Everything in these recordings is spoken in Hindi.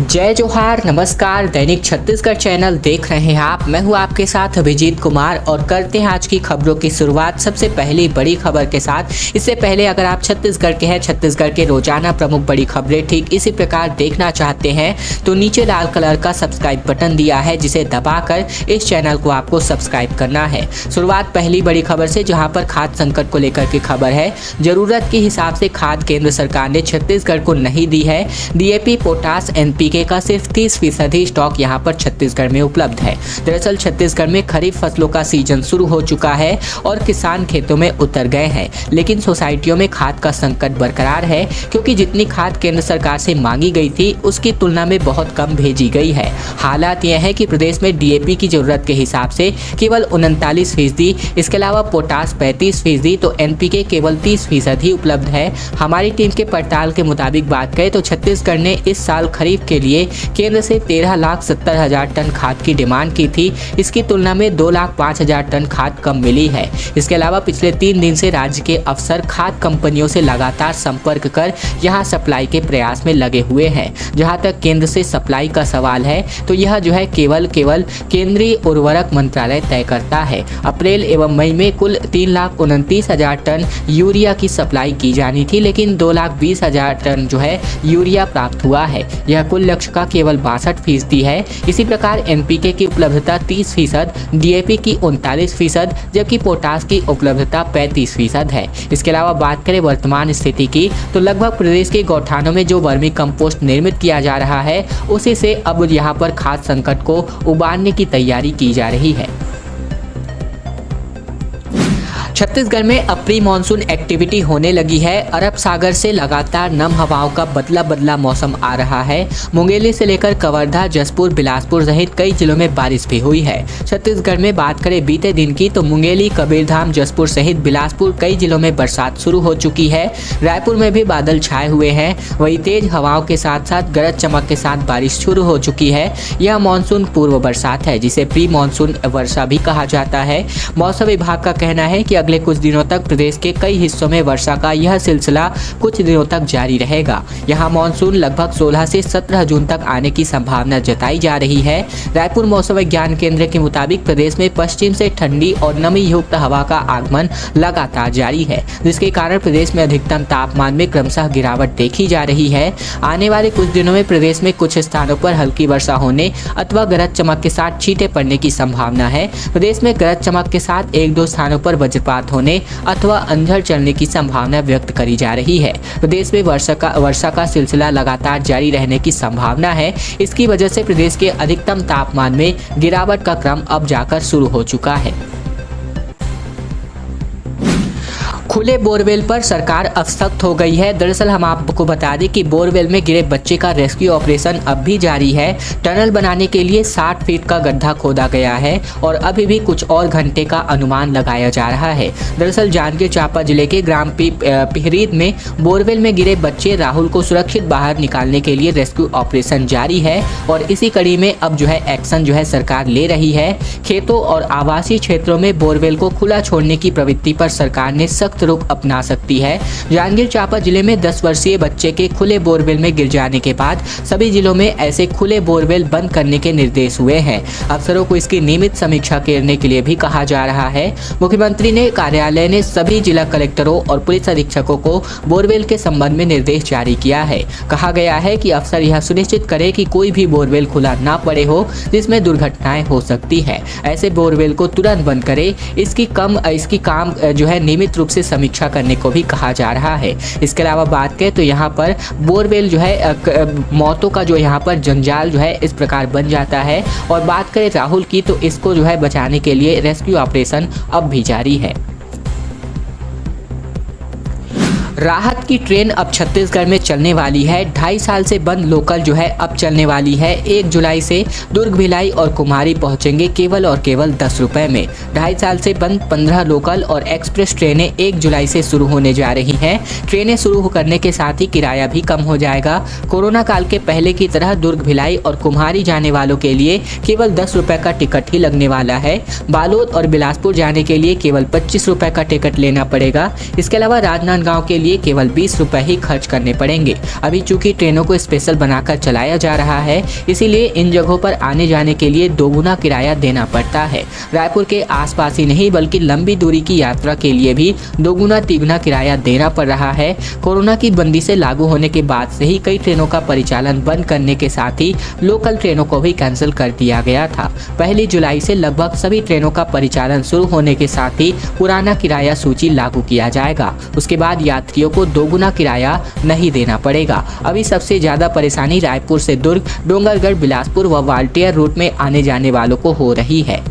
जय जोहार, नमस्कार। दैनिक छत्तीसगढ़ चैनल देख रहे हैं आप। मैं हूं आपके साथ अभिजीत कुमार और करते हैं आज की खबरों की शुरुआत सबसे पहली बड़ी खबर के साथ। इससे पहले अगर आप छत्तीसगढ़ के हैं, छत्तीसगढ़ के रोजाना प्रमुख बड़ी खबरें ठीक इसी प्रकार देखना चाहते हैं तो नीचे लाल कलर का सब्सक्राइब बटन दिया है, जिसे दबाकर इस चैनल को आपको सब्सक्राइब करना है। शुरुआत पहली बड़ी खबर से, जहाँ पर खाद्य संकट को लेकर की खबर है। जरूरत के हिसाब से खाद केंद्र सरकार ने छत्तीसगढ़ को नहीं दी है। डीएपी, पोटास, एनपीके का सिर्फ 30% स्टॉक यहां पर छत्तीसगढ़ में उपलब्ध है। दरअसल छत्तीसगढ़ में खरीफ फसलों का सीजन शुरू हो चुका है और किसान खेतों में उतर गए हैं, लेकिन सोसाइटियों में खाद का संकट बरकरार है, क्योंकि जितनी खाद केंद्र सरकार से मांगी गई थी उसकी तुलना में बहुत कम भेजी गई है। हालात यह है कि प्रदेश में डीएपी की जरूरत के हिसाब से केवल 39%, इसके अलावा पोटास 35%, तो एनपीके केवल 30% ही उपलब्ध है। हमारी टीम के पड़ताल के मुताबिक बात करें तो छत्तीसगढ़ ने इस साल खरीफ के लिए केंद्र से 13,70,000 टन खाद की डिमांड की थी। इसकी तुलना में 2,05,000 टन खाद कम मिली है। इसके अलावा पिछले 3 दिन से राज्य के अफसर खाद कंपनियों से लगातार संपर्क कर यहां सप्लाई के प्रयास में लगे हुए हैं। जहां तक केंद्र से सप्लाई का सवाल है तो यह जो है केवल केंद्रीय उर्वरक मंत्रालय तय करता है। अप्रैल एवं मई में कुल 3,29,000 टन यूरिया की सप्लाई की जानी थी, लेकिन 2,20,000 टन जो है यूरिया प्राप्त हुआ है। यह कुल लक्ष्य का केवल 62% है। इसी प्रकार एनपीके की उपलब्धता 30%, डीएपी की 39%, जबकि पोटास की उपलब्धता 35% है। इसके अलावा बात करें वर्तमान स्थिति की तो लगभग प्रदेश के गौठानों में जो वर्मी कंपोस्ट निर्मित किया जा रहा है उसी से अब यहाँ पर खाद्य संकट को उबारने की तैयारी की जा रही है। छत्तीसगढ़ में अब प्री मानसून एक्टिविटी होने लगी है। अरब सागर से लगातार नम हवाओं का बदला मौसम आ रहा है। मुंगेली से लेकर कवर्धा, जसपुर, बिलासपुर सहित कई जिलों में बारिश भी हुई है। छत्तीसगढ़ में बात करें बीते दिन की तो मुंगेली, कबीरधाम, जसपुर सहित बिलासपुर कई जिलों में बरसात शुरू हो चुकी है। रायपुर में भी बादल छाए हुए हैं। वहीं तेज हवाओं के साथ साथ गरज चमक के साथ बारिश शुरू हो चुकी है। यह मानसून पूर्व बरसात है, जिसे प्री मानसून वर्षा भी कहा जाता है। मौसम विभाग का कहना है कि अगले कुछ दिनों तक प्रदेश के कई हिस्सों में वर्षा का यह सिलसिला कुछ दिनों तक जारी रहेगा। यहां मानसून लगभग 16 से 17 जून तक आने की संभावना जताई जा रही है। रायपुर मौसम विज्ञान केंद्र के मुताबिक प्रदेश में पश्चिम से ठंडी और नमी युक्त हवा का आगमन लगातार जारी है, जिसके कारण प्रदेश में अधिकतम तापमान में क्रमशः गिरावट देखी जा रही है। आने वाले कुछ दिनों में प्रदेश में कुछ स्थानों पर हल्की वर्षा होने अथवा गरज चमक के साथ छींटे पड़ने की संभावना है। प्रदेश में गरज चमक के साथ 1-2 स्थानों पर वज्रपात होने अथवा अंधड़ चलने की संभावना व्यक्त करी जा रही है। प्रदेश में वर्षा का सिलसिला लगातार जारी रहने की संभावना है। इसकी वजह से प्रदेश के अधिकतम तापमान में गिरावट का क्रम अब जाकर शुरू हो चुका है। खुले बोरवेल पर सरकार अब सख्त हो गई है। दरअसल हम आपको बता दें कि बोरवेल में गिरे बच्चे का रेस्क्यू ऑपरेशन अब भी जारी है। टनल बनाने के लिए 60 फीट का गड्ढा खोदा गया है और अभी भी कुछ और घंटे का अनुमान लगाया जा रहा है। दरअसल जांजगीर चांपा जिले के ग्राम पिहरीद में बोरवेल में गिरे बच्चे राहुल को सुरक्षित बाहर निकालने के लिए रेस्क्यू ऑपरेशन जारी है और इसी कड़ी में अब जो है एक्शन जो है सरकार ले रही है। खेतों और आवासीय क्षेत्रों में बोरवेल को खुला छोड़ने की प्रवृत्ति पर सरकार ने सख्त रुख अपना सकती है। जांजगीर चांपा जिले में 10 वर्षीय बच्चे के खुले बोरवेल में गिर जाने के बाद सभी जिलों में ऐसे खुले बोरवेल बंद करने के निर्देश हुए हैं। अफसरों को इसकी नियमित समीक्षा करने के लिए भी कहा जा रहा है। मुख्यमंत्री ने कार्यालय ने सभी जिला कलेक्टरों और पुलिस अधीक्षकों को बोरवेल के संबंध में निर्देश जारी किया है। कहा गया है कि अफसर यह सुनिश्चित करे कि कोई भी बोरवेल खुला ना पड़े हो जिसमें दुर्घटनाएं हो सकती है। ऐसे बोरवेल को तुरंत बंद करे। इसकी काम जो है नियमित रूप से समीक्षा करने को भी कहा जा रहा है। इसके अलावा बात करें तो यहाँ पर बोरवेल जो है मौतों का जो यहाँ पर जंजाल जो है इस प्रकार बन जाता है। और बात करें राहुल की तो इसको जो है बचाने के लिए रेस्क्यू ऑपरेशन अब भी जारी है। राहत की ट्रेन अब छत्तीसगढ़ में चलने वाली है। 2.5 साल से बंद लोकल जो है अब चलने वाली है। 1 जुलाई से दुर्ग, भिलाई और कुमारी पहुंचेंगे केवल और केवल 10 रुपए में। 2.5 साल से बंद 15 लोकल और एक्सप्रेस ट्रेनें 1 जुलाई से शुरू होने जा रही हैं। ट्रेनें शुरू करने के साथ ही किराया भी कम हो जाएगा। कोरोना काल के पहले की तरह दुर्ग, भिलाई और कुम्हारी जाने वालों के लिए केवल 10 रुपए का टिकट ही लगने वाला है। बालोद और बिलासपुर जाने के लिए केवल 25 रुपए का टिकट लेना पड़ेगा। इसके अलावा राजनांदगांव के लिए लिए केवल 20 रुपए ही खर्च करने पड़ेंगे। अभी चूंकि ट्रेनों को स्पेशल बनाकर चलाया जा रहा है, इसीलिए इन जगहों पर आने जाने के लिए दोगुना किराया देना पड़ता है। रायपुर के आसपास ही नहीं बल्कि लंबी दूरी की यात्रा के लिए भी दोगुना तिगुना किराया देना पड़ रहा है। कोरोना की बंदी से लागू होने के बाद से ही कई ट्रेनों का परिचालन बंद करने के साथ ही लोकल ट्रेनों को भी कैंसिल कर दिया गया था। 1 जुलाई से लगभग सभी ट्रेनों का परिचालन शुरू होने के साथ ही पुराना किराया सूची लागू किया जाएगा। उसके बाद यात्रियों को दोगुना किराया नहीं देना पड़ेगा। अभी सबसे ज्यादा परेशानी रायपुर से दुर्ग, डोंगरगढ़, बिलासपुर व वाल्टियर रूट में आने जाने वालों को हो रही है।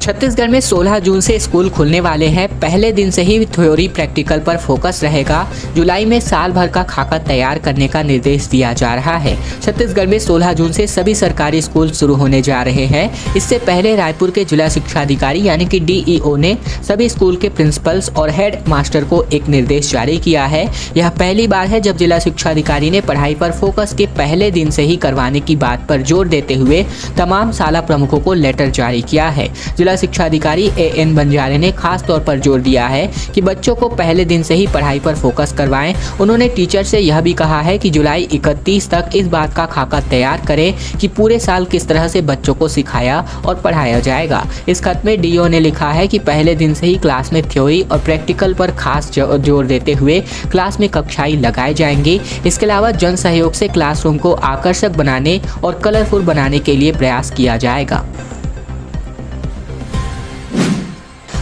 छत्तीसगढ़ में 16 जून से स्कूल खुलने वाले हैं। पहले दिन से ही थ्योरी प्रैक्टिकल पर फोकस रहेगा। जुलाई में साल भर का खाका तैयार करने का निर्देश दिया जा रहा है। छत्तीसगढ़ में 16 जून से सभी सरकारी स्कूल शुरू होने जा रहे हैं। इससे पहले रायपुर के जिला शिक्षा अधिकारी यानी कि DEO ने सभी स्कूल के प्रिंसिपल्स और हेड मास्टर को एक निर्देश जारी किया है। यह पहली बार है जब जिला शिक्षा अधिकारी ने पढ़ाई पर फोकस के पहले दिन से ही करवाने की बात पर जोर देते हुए तमाम शाला प्रमुखों को लेटर जारी किया है। जिला शिक्षा अधिकारी AN बंजारे ने खास तौर पर जोर दिया है कि बच्चों को पहले दिन से ही पढ़ाई पर फोकस करवाएं। उन्होंने टीचर से यह भी कहा है कि जुलाई 31 तक इस बात का खाका तैयार करें कि पूरे साल किस तरह से बच्चों को सिखाया और पढ़ाया जाएगा। इस खत में DO ने लिखा है कि पहले दिन से ही क्लास में थ्योरी और प्रैक्टिकल पर खास जोर देते हुए क्लास में कक्षाएं लगाए जाएंगी। इसके अलावा जन सहयोग से क्लासरूम को आकर्षक बनाने और कलरफुल बनाने के लिए प्रयास किया जाएगा।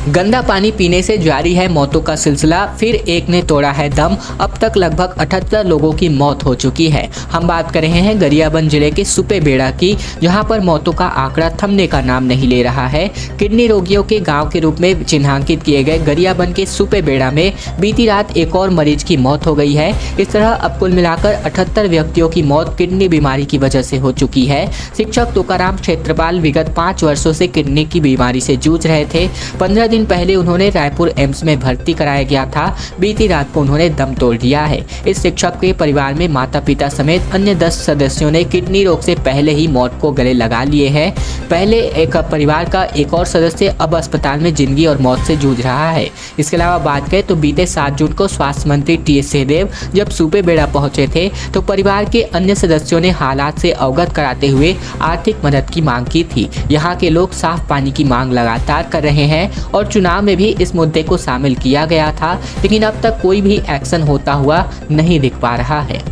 गंदा पानी पीने से जारी है मौतों का सिलसिला, फिर एक ने तोड़ा है दम। अब तक लगभग 78 लोगों की मौत हो चुकी है। हम बात कर रहे हैं गरियाबंद जिले के सुपेबेड़ा की, जहां पर मौतों का आंकड़ा थमने का नाम नहीं ले रहा है। किडनी रोगियों के गांव के रूप में चिन्हांकित किए गए गरियाबंद के सुपेबेड़ा में बीती रात एक और मरीज की मौत हो गई है। इस तरह अब कुल मिलाकर 78 व्यक्तियों की मौत किडनी बीमारी की वजह से हो चुकी है। शिक्षक तुकाराम क्षेत्रपाल विगत 5 वर्षों से किडनी की बीमारी से जूझ रहे थे। 15 दिन पहले उन्होंने रायपुर एम्स में भर्ती कराया गया था। बीती रात को उन्होंने दम तोड़ दिया है। इस शिक्षक के परिवार में माता पिता समेत अन्य 10 सदस्यों ने किडनी रोग से पहले ही मौत को गले लगा लिए हैं। पहले एक परिवार का एक और सदस्य अब अस्पताल में जिंदगी और मौत से जूझ रहा है। इसके अलावा बात करें तो बीते 7 जून को स्वास्थ्य मंत्री TS सिंहदेव जब सुपेबेड़ा पहुंचे थे तो परिवार के अन्य सदस्यों ने हालात से अवगत कराते हुए आर्थिक मदद की मांग की थी। यहाँ के लोग साफ पानी की मांग लगातार कर रहे हैं और चुनाव में भी इस मुद्दे को शामिल किया गया था, लेकिन अब तक कोई भी एक्शन होता हुआ नहीं दिख पा रहा है।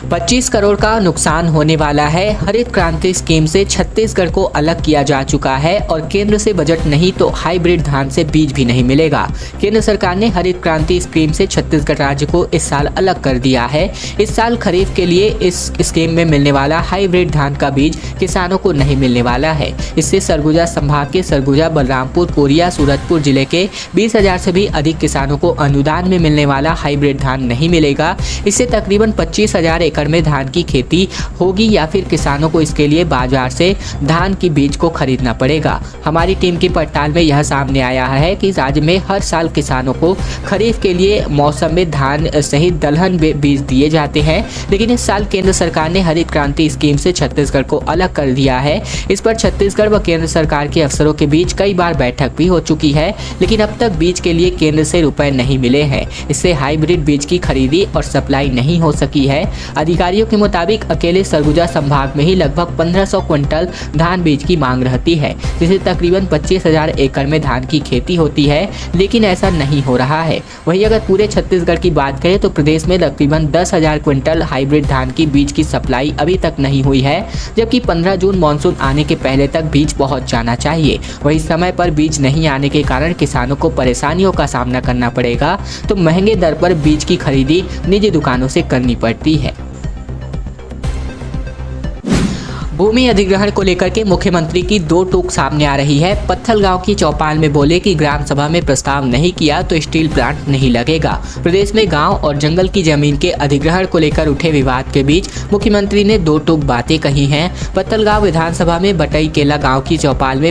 25 करोड़ का नुकसान होने वाला है। हरित क्रांति स्कीम से छत्तीसगढ़ को अलग किया जा चुका है और केंद्र से बजट नहीं तो हाइब्रिड धान से बीज भी नहीं मिलेगा। केंद्र सरकार ने हरित क्रांति स्कीम से छत्तीसगढ़ राज्य को इस साल अलग कर दिया है। इस साल खरीफ के लिए इस स्कीम में मिलने वाला हाइब्रिड धान का बीज किसानों को नहीं मिलने वाला है। इससे सरगुजा संभाग के सरगुजा, बलरामपुर, कोरिया, सूरजपुर जिले के 20,000 से भी अधिक किसानों को अनुदान में मिलने वाला हाइब्रिड धान नहीं मिलेगा। इससे तकरीबन 25,000 एकड़ में धान की खेती होगी या फिर किसानों को इसके लिए बाजार से धान की बीज को खरीदना पड़ेगा। हमारी टीम की पड़ताल में यह सामने आया है कि राज्य में हर साल किसानों को खरीफ के लिए मौसम में धान सहित दलहन बीज दिए जाते हैं, लेकिन इस साल केंद्र सरकार ने हरित क्रांति स्कीम से छत्तीसगढ़ को अलग कर दिया है। इस पर छत्तीसगढ़ व केंद्र सरकार के अफसरों के बीच कई बार बैठक भी हो चुकी है, लेकिन अब तक बीज के लिए केंद्र से रुपए नहीं मिले हैं। इससे हाइब्रिड बीज की खरीदी और सप्लाई नहीं हो सकी है। अधिकारियों के मुताबिक अकेले सरगुजा संभाग में ही लगभग 1500 क्विंटल धान बीज की मांग रहती है, जिसे तकरीबन 25,000 एकड़ में धान की खेती होती है, लेकिन ऐसा नहीं हो रहा है। वहीं अगर पूरे छत्तीसगढ़ की बात करें तो प्रदेश में तकरीबन 10,000 क्विंटल हाइब्रिड धान की बीज की सप्लाई अभी तक नहीं हुई है, जबकि 15 जून मानसून आने के पहले तक बीज पहुंच जाना चाहिए। वहीं समय पर बीज नहीं आने के कारण किसानों को परेशानियों का सामना करना पड़ेगा, तो महंगे दर पर बीज की खरीदी निजी दुकानों से करनी पड़ती है। भूमि अधिग्रहण को लेकर के मुख्यमंत्री की दो टूक सामने आ रही है। पत्थलगांव की चौपाल में बोले कि ग्राम सभा में प्रस्ताव नहीं किया तो स्टील प्लांट नहीं लगेगा। प्रदेश में गांव और जंगल की जमीन के अधिग्रहण को लेकर उठे विवाद के बीच मुख्यमंत्री ने दो टूक बातें कही हैं। पत्थलगांव विधानसभा में बटई केला गाँव की चौपाल में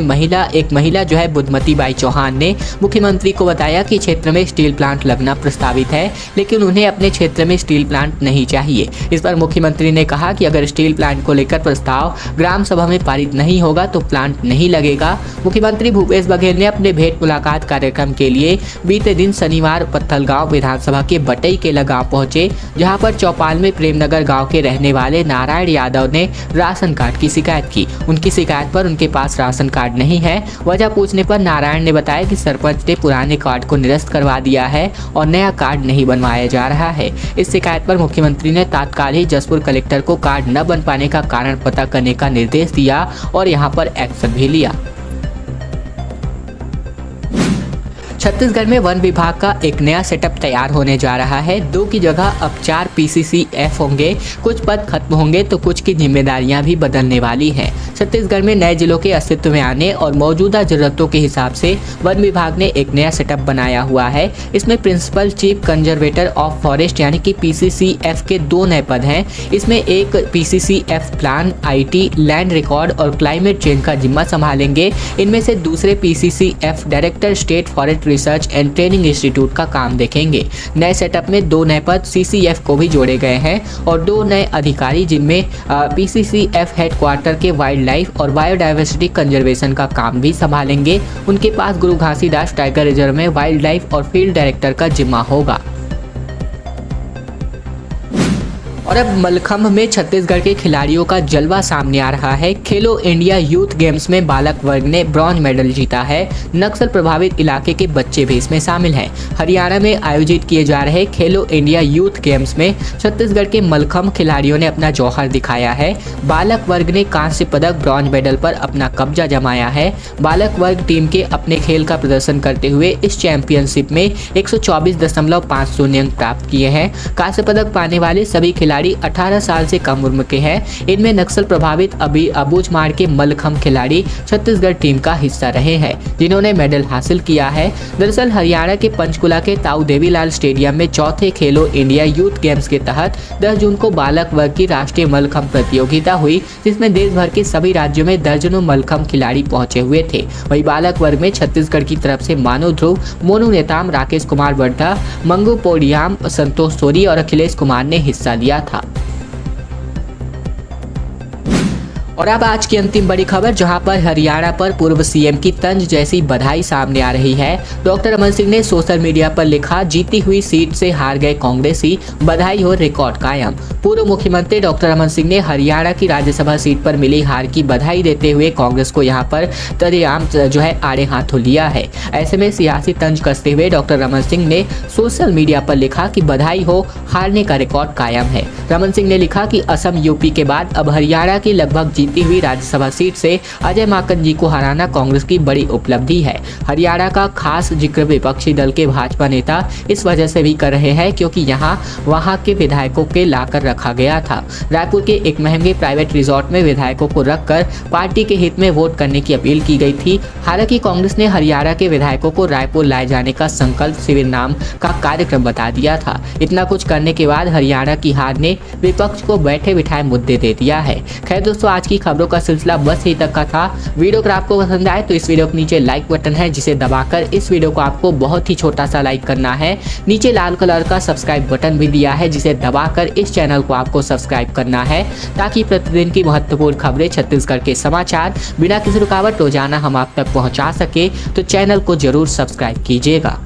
एक महिला जो है बुद्धमती बाई चौहान ने मुख्यमंत्री को बताया कि क्षेत्र में स्टील प्लांट लगना प्रस्तावित है, लेकिन उन्हें अपने क्षेत्र में स्टील प्लांट नहीं चाहिए। इस पर मुख्यमंत्री ने कहा कि अगर स्टील प्लांट को लेकर प्रस्ताव प्रस्ताव ग्राम सभा में पारित नहीं होगा तो प्लांट नहीं लगेगा। मुख्यमंत्री भूपेश बघेल ने अपने भेंट मुलाकात कार्यक्रम के लिए बीते दिन शनिवार पत्थलगांव विधानसभा के बटई केला गांव पहुंचे, जहां पर चौपाल में प्रेमनगर गांव के रहने वाले नारायण यादव ने राशन कार्ड की शिकायत की। उनकी शिकायत पर उनके पास राशन कार्ड नहीं है। वजह पूछने पर नारायण ने बताया कि सरपंच ने पुराने कार्ड को निरस्त करवा दिया है और नया कार्ड नहीं बनवाया जा रहा है। इस शिकायत पर मुख्यमंत्री ने तत्काल ही जसपुर कलेक्टर को कार्ड न बन पाने का कारण पता करने का निर्देश दिया और यहां पर एक्शन भी लिया। छत्तीसगढ़ में वन विभाग का एक नया सेटअप तैयार होने जा रहा है। 2 की जगह अब 4 PCCF होंगे। कुछ पद खत्म होंगे तो कुछ की जिम्मेदारियां भी बदलने वाली हैं। छत्तीसगढ़ में नए जिलों के अस्तित्व में आने और मौजूदा जरूरतों के हिसाब से वन विभाग ने एक नया सेटअप बनाया हुआ है। इसमें principal chief conservator of forest यानी कि PCCF के 2 नए पद हैं। इसमें एक PCCF plan, IT, land record और क्लाइमेट चेंज का जिम्मा संभालेंगे। इनमें से दूसरे PCCF director state forest research and training institute का काम देखेंगे। नए सेटअप में 2 नए पद CCF को भी जोड़े गए हैं और 2 नए अधिकारी जिनमें PCCF हेडक्वार्टर के वाइल्ड लाइफ और बायोडायवर्सिटी कंजर्वेशन का काम भी संभालेंगे। उनके पास गुरु घासीदास टाइगर रिजर्व में वाइल्ड लाइफ और फील्ड डायरेक्टर का जिम्मा होगा। और अब मलखंभ में छत्तीसगढ़ के खिलाड़ियों का जलवा सामने आ रहा है। खेलो इंडिया यूथ गेम्स में बालक वर्ग ने ब्रॉन्ज मेडल जीता है। नक्सल प्रभावित इलाके के बच्चे भी इसमें शामिल हैं। हरियाणा में आयोजित किए जा रहे खेलो इंडिया यूथ गेम्स में छत्तीसगढ़ के मलखंभ खिलाड़ियों ने अपना जौहर दिखाया है। बालक वर्ग ने कांस्य पदक, ब्रॉन्ज मेडल पर अपना कब्जा जमाया है। बालक वर्ग टीम के अपने खेल का प्रदर्शन करते हुए इस चैंपियनशिप में 124.50 अंक प्राप्त किए हैं। कांस्य पदक पाने वाले सभी खिलाड़ी 18 साल से कम उम्र के हैं। इनमें नक्सल प्रभावित अबूझमाड़ के मलखंभ खिलाड़ी छत्तीसगढ़ टीम का हिस्सा रहे हैं, जिन्होंने मेडल हासिल किया है। दरअसल हरियाणा के पंचकुला के ताऊ देवीलाल स्टेडियम में चौथे खेलो इंडिया यूथ गेम्स के तहत 10 जून को बालक वर्ग की राष्ट्रीय मलखंभ प्रतियोगिता हुई, जिसमें देश भर के सभी राज्यों में दर्जनों मलखंभ खिलाड़ी पहुंचे हुए थे। वहीं बालक वर्ग में छत्तीसगढ़ की तरफ से मानो ध्रुव, मोनू नेताम, राकेश कुमार बड्ढा, मंगू पोडियाम, संतोष सोरी और अखिलेश कुमार ने हिस्सा लिया था। और अब आज की अंतिम बड़ी खबर, जहां पर हरियाणा पर पूर्व CM की तंज जैसी बधाई सामने आ रही है। डॉक्टर रमन सिंह ने सोशल मीडिया पर लिखा, जीती हुई सीट से हार गए कांग्रेसी, बधाई हो रिकॉर्ड कायम। पूर्व मुख्यमंत्री डॉक्टर रमन सिंह ने हरियाणा की राज्यसभा सीट पर मिली हार की बधाई देते हुए कांग्रेस को यहां पर तरेआम आड़े हाथों लिया है। ऐसे में सियासी तंज कसते हुए डॉक्टर रमन सिंह ने सोशल मीडिया पर लिखा कि बधाई हो, हारने का रिकॉर्ड कायम है। रमन सिंह ने लिखा कि असम, UP के बाद अब हरियाणा की लगभग जीती हुई राज्यसभा सीट से अजय माकन जी को हराना कांग्रेस की बड़ी उपलब्धि है। हरियाणा का खास जिक्र विपक्षी दल के भाजपा नेता इस वजह से भी कर रहे हैं क्योंकि वहां के विधायकों के लाकर रखा गया था। रायपुर के एक महंगे प्राइवेट रिजॉर्ट में विधायकों को रखकर पार्टी के हित में वोट करने की अपील की गई थी। हालांकि कांग्रेस ने हरियाणा के विधायकों को रायपुर लाए जाने का संकल्प शिविर नाम का कार्यक्रम बता दिया था। इतना कुछ करने के बाद हरियाणा की हार ने विपक्ष को बैठे बिठाए मुद्दे दे दिया है। खैर दोस्तों, आज की खबरों का सिलसिला बस यही तक का था। वीडियो अगर आपको पसंद आए तो इस वीडियो के नीचे लाइक बटन है, जिसे दबाकर इस वीडियो को आपको बहुत ही छोटा सा लाइक करना है। नीचे लाल कलर का सब्सक्राइब बटन भी दिया है, जिसे दबाकर इस चैनल को आपको सब्सक्राइब करना है, ताकि प्रतिदिन की महत्वपूर्ण खबरें, छत्तीसगढ़ के समाचार बिना किसी रुकावट रोजाना हम आप तक पहुंचा सके। तो चैनल को जरूर सब्सक्राइब कीजिएगा।